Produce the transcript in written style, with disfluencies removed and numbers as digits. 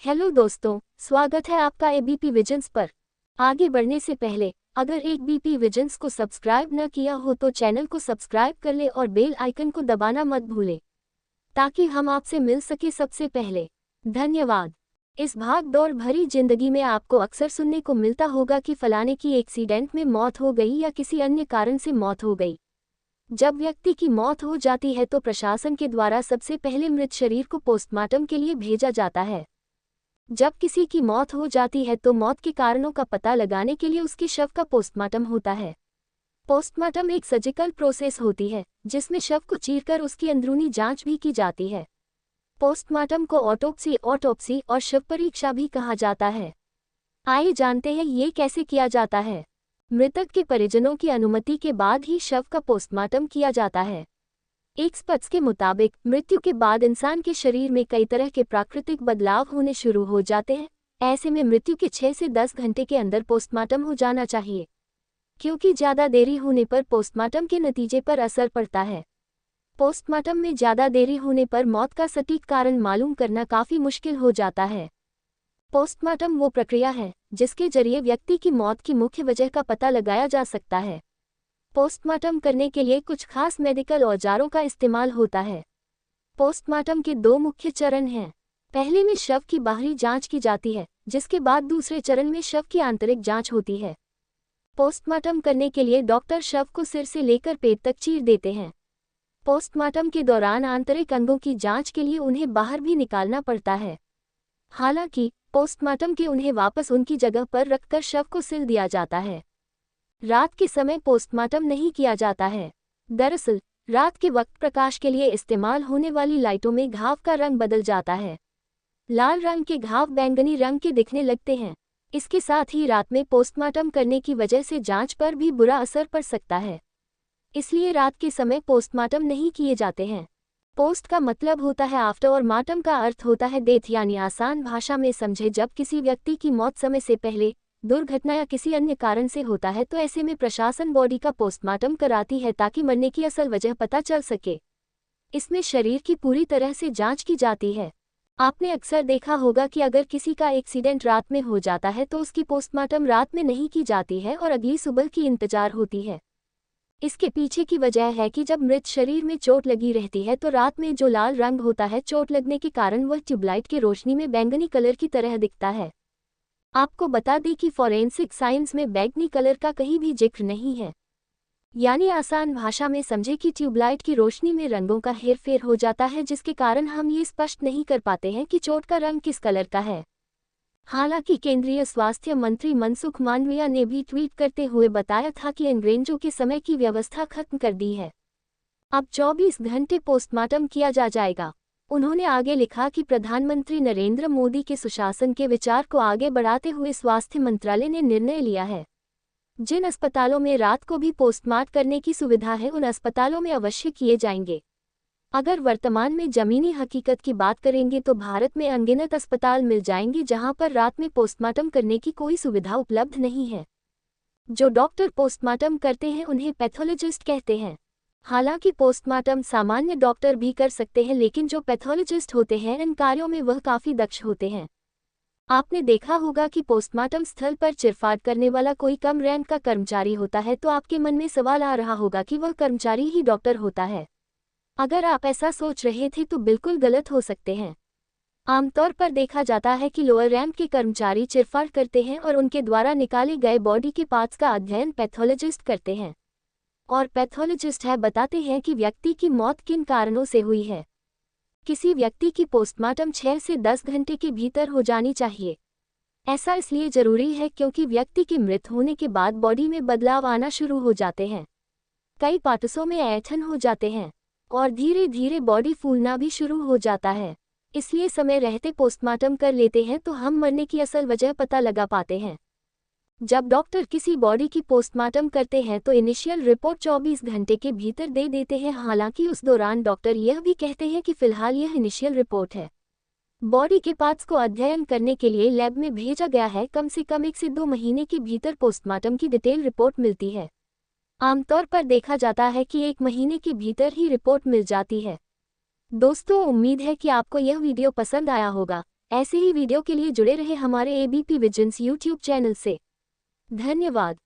Hello दोस्तों, स्वागत है आपका एबीपी विजन्स पर। आगे बढ़ने से पहले अगर एबीपी विजन्स को सब्सक्राइब न किया हो तो चैनल को सब्सक्राइब कर ले और बेल आइकन को दबाना मत भूलें ताकि हम आपसे मिल सके सबसे पहले। धन्यवाद। इस भाग दौड़ भरी जिंदगी में आपको अक्सर सुनने को मिलता होगा कि फलाने की एक्सीडेंट में मौत हो गई या किसी अन्य कारण से मौत हो गई। जब व्यक्ति की मौत हो जाती है तो प्रशासन के द्वारा सबसे पहले मृत शरीर को पोस्टमार्टम के लिए भेजा जाता है। जब किसी की मौत हो जाती है तो मौत के कारणों का पता लगाने के लिए उसके शव का पोस्टमार्टम होता है। पोस्टमार्टम एक सर्जिकल प्रोसेस होती है जिसमें शव को चीरकर उसकी अंदरूनी जांच भी की जाती है। पोस्टमार्टम को ऑटोप्सी और शव परीक्षा भी कहा जाता है। आइए जानते हैं ये कैसे किया जाता है। मृतक के परिजनों की अनुमति के बाद ही शव का पोस्टमार्टम किया जाता है। एक्सपर्ट्स के मुताबिक मृत्यु के बाद इंसान के शरीर में कई तरह के प्राकृतिक बदलाव होने शुरू हो जाते हैं। ऐसे में मृत्यु के 6 से 10 घंटे के अंदर पोस्टमार्टम हो जाना चाहिए, क्योंकि ज़्यादा देरी होने पर पोस्टमार्टम के नतीजे पर असर पड़ता है। पोस्टमार्टम में ज़्यादा देरी होने पर मौत का सटीक कारण मालूम करना काफ़ी मुश्किल हो जाता है। पोस्टमार्टम वो प्रक्रिया है जिसके जरिए व्यक्ति की मौत की मुख्य वजह का पता लगाया जा सकता है। पोस्टमार्टम करने के लिए कुछ खास मेडिकल औजारों का इस्तेमाल होता है। पोस्टमार्टम के 2 मुख्य चरण हैं। पहले में शव की बाहरी जांच की जाती है, जिसके बाद दूसरे चरण में शव की आंतरिक जांच होती है। पोस्टमार्टम करने के लिए डॉक्टर शव को सिर से लेकर पेट तक चीर देते हैं। पोस्टमार्टम के दौरान आंतरिक अंगों की जांच के लिए उन्हें बाहर भी निकालना पड़ता है। हालांकि पोस्टमार्टम के उन्हें वापस उनकी जगह पर रखकर शव को सिल दिया जाता है। रात के समय पोस्टमार्टम नहीं किया जाता है। दरअसल रात के वक्त प्रकाश के लिए इस्तेमाल होने वाली लाइटों में घाव का रंग बदल जाता है। लाल रंग के घाव बैंगनी रंग के दिखने लगते हैं। इसके साथ ही रात में पोस्टमार्टम करने की वजह से जांच पर भी बुरा असर पड़ सकता है। इसलिए रात के समय पोस्टमार्टम नहीं किए जाते हैं। पोस्ट का मतलब होता है आफ्टर और मार्टम का अर्थ होता है डेथ, यानी आसान भाषा में समझे जब किसी व्यक्ति की मौत समय से पहले, दुर्घटना या किसी अन्य कारण से होता है तो ऐसे में प्रशासन बॉडी का पोस्टमार्टम कराती है ताकि मरने की असल वजह पता चल सके। इसमें शरीर की पूरी तरह से जांच की जाती है। आपने अक्सर देखा होगा कि अगर किसी का एक्सीडेंट रात में हो जाता है तो उसकी पोस्टमार्टम रात में नहीं की जाती है और अगली सुबह की इंतजार होती है। इसके पीछे की वजह है कि जब मृत शरीर में चोट लगी रहती है तो रात में जो लाल रंग होता है, चोट लगने के कारण वह ट्यूबलाइट की रोशनी में बैंगनी कलर की तरह दिखता है। आपको बता दें कि फॉरेंसिक साइंस में बैंगनी कलर का कहीं भी जिक्र नहीं है। यानी आसान भाषा में समझे कि ट्यूबलाइट की रोशनी में रंगों का हेरफेर हो जाता है, जिसके कारण हम ये स्पष्ट नहीं कर पाते हैं कि चोट का रंग किस कलर का है। हालांकि केंद्रीय स्वास्थ्य मंत्री मनसुख मांडविया ने भी ट्वीट करते हुए बताया था कि अंग्रेजों के समय की व्यवस्था खत्म कर दी है। अब 24 घंटे पोस्टमार्टम किया जाएगा। उन्होंने आगे लिखा कि प्रधानमंत्री नरेंद्र मोदी के सुशासन के विचार को आगे बढ़ाते हुए स्वास्थ्य मंत्रालय ने निर्णय लिया है। जिन अस्पतालों में रात को भी पोस्टमार्टम करने की सुविधा है उन अस्पतालों में अवश्य किए जाएंगे। अगर वर्तमान में जमीनी हकीकत की बात करेंगे तो भारत में अनगिनत अस्पताल मिल जाएंगे जहां पर रात में पोस्टमार्टम करने की कोई सुविधा उपलब्ध नहीं है। जो डॉक्टर पोस्टमार्टम करते हैं उन्हें पैथोलॉजिस्ट कहते हैं। हालांकि पोस्टमार्टम सामान्य डॉक्टर भी कर सकते हैं, लेकिन जो पैथोलॉजिस्ट होते हैं इन कार्यों में वह काफ़ी दक्ष होते हैं। आपने देखा होगा कि पोस्टमार्टम स्थल पर चिरफाड़ करने वाला कोई कम रैंक का कर्मचारी होता है तो आपके मन में सवाल आ रहा होगा कि वह कर्मचारी ही डॉक्टर होता है। अगर आप ऐसा सोच रहे थे तो बिल्कुल गलत हो सकते हैं। आमतौर पर देखा जाता है कि लोअर रैंक के कर्मचारी चिरफाड़ करते हैं और उनके द्वारा निकाले गए बॉडी के पार्ट्स का अध्ययन पैथोलॉजिस्ट करते हैं, और पैथोलॉजिस्ट बताते हैं कि व्यक्ति की मौत किन कारणों से हुई है। किसी व्यक्ति की पोस्टमार्टम 6 से 10 घंटे के भीतर हो जानी चाहिए। ऐसा इसलिए जरूरी है क्योंकि व्यक्ति के मृत होने के बाद बॉडी में बदलाव आना शुरू हो जाते हैं। कई पार्ट्सों में ऐंठन हो जाते हैं और धीरे धीरे बॉडी फूलना भी शुरू हो जाता है। इसलिए समय रहते पोस्टमार्टम कर लेते हैं तो हम मरने की असल वजह पता लगा पाते हैं। जब डॉक्टर किसी बॉडी की पोस्टमार्टम करते हैं तो इनिशियल रिपोर्ट 24 घंटे के भीतर दे देते हैं। हालांकि उस दौरान डॉक्टर यह भी कहते हैं कि फिलहाल यह इनिशियल रिपोर्ट है। बॉडी के पार्ट्स को अध्ययन करने के लिए लैब में भेजा गया है। कम से कम 1 से 2 महीने के भीतर पोस्टमार्टम की डिटेल रिपोर्ट मिलती है। आमतौर पर देखा जाता है कि 1 महीने के भीतर ही रिपोर्ट मिल जाती है। दोस्तों, उम्मीद है कि आपको यह वीडियो पसंद आया होगा। ऐसे ही वीडियो के लिए जुड़े रहे हमारे एबीपी विजन्स यूट्यूब चैनल से। धन्यवाद।